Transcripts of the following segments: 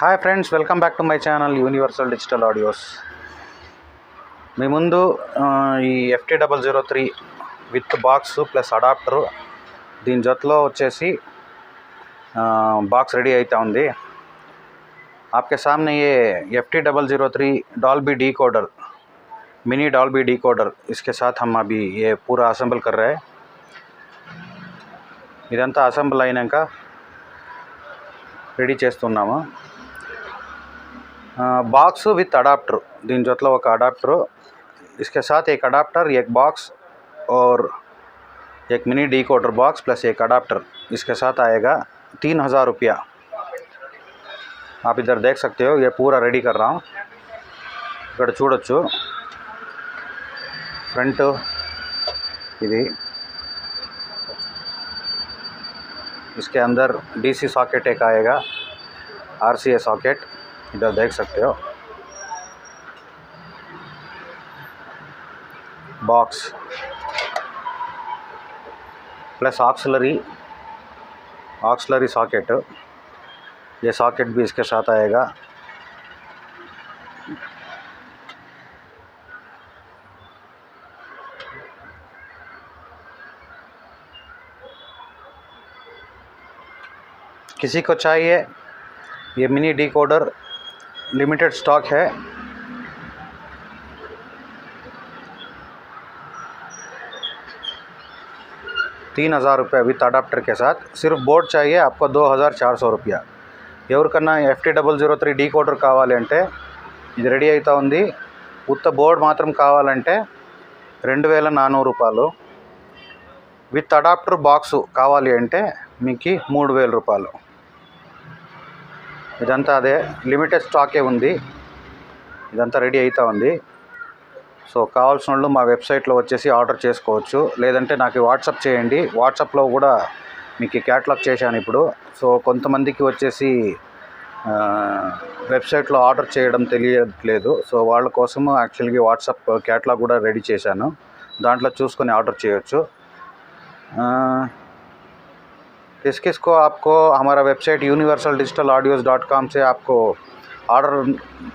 Hi friends, welcome back to my channel universal digital audios. మీ ముందు ఈ FT003 with box plus adapter, దీని జతలో వచ్చేసి బాక్స్ రెడీ అవుతా ఉంది. आपके सामने ये FT003 Dolby decoder, mini Dolby decoder, इसके साथ हम अभी ये पूरा असेंबल कर रहे हैं. ఇదంతా అసెంబుల్ అయినాక రెడీ చేస్తున్నాము. बॉक्स विथ अडाप्टर, दीन जोतलो एक अडाप्टर, इसके साथ एक अडाप्टर, एक बॉक्स और एक मिनी डिकोडर बॉक्स प्लस एक अडाप्टर, इसके साथ आएगा 3000 रुपया. आप इधर देख सकते हो, ये पूरा रेडी कर रहा हूँ. इकड़ चूडొచ్చు फ्रंट इदी, इसके अंदर DC सॉकेट एक आएगा, RCA सॉकेट, इधर देख सकते हो. बॉक्स प्लस ऑक्सिलरी सॉकेट, ये सॉकेट भी इसके साथ आएगा. किसी को चाहिए ये मिनी डिकोडर, लिमिटेड स्टॉक है. ₹3000 विथ अडाप्टर के साथ. सिर्फ बोर्ड चाहिए आपको 2400 रुपया. ఎవరికన్నా FT003 డీకోడర్ కావాలి అంటే ఇది రెడీ అవుతా ఉంది. ఉత్త బోర్డ్ మాత్రం కావాలంటే 2400 రూపాయలు. విత్ అడాప్టర్ బాక్సు కావాలి అంటే మీకు 3000 రూపాయలు. ఇదంతా అదే లిమిటెడ్ స్టాకే ఉంది. ఇదంతా రెడీ అవుతా ఉంది. సో కావాల్సిన వాళ్ళు మా వెబ్సైట్లో వచ్చేసి ఆర్డర్ చేసుకోవచ్చు, లేదంటే నాకు వాట్సాప్ చేయండి. వాట్సాప్లో కూడా మీకు క్యాటలాగ్ చేశాను ఇప్పుడు. సో కొంతమందికి వచ్చేసి వెబ్సైట్లో ఆర్డర్ చేయడం తెలియట్లేదు. సో వాళ్ళ కోసము యాక్చువల్గా వాట్సాప్ క్యాటలాగ్ కూడా రెడీ చేశాను, దాంట్లో చూసుకొని ఆర్డర్ చేయొచ్చు. किसको आपको हमारा वेबसाइट universaldigitalaudios.com से आपको ऑर्डर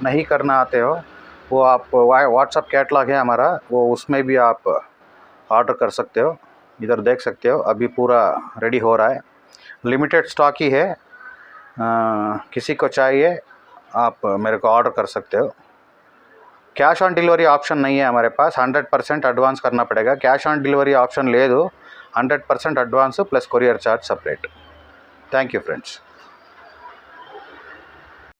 नहीं करना आते हो, वो आप व्हाट्सअप कैटलॉग है हमारा, वो उसमें भी आप ऑर्डर कर सकते हो. इधर देख सकते हो अभी पूरा रेडी हो रहा है. लिमिटेड स्टॉक ही है. किसी को चाहिए आप मेरे को ऑर्डर कर सकते हो. कैश ऑन डिलीवरी ऑप्शन नहीं है हमारे पास. 100% एडवांस करना पड़ेगा. कैश ऑन डिलीवरी ऑप्शन లేదు. 100% advance plus courier charge separate. Thank you friends.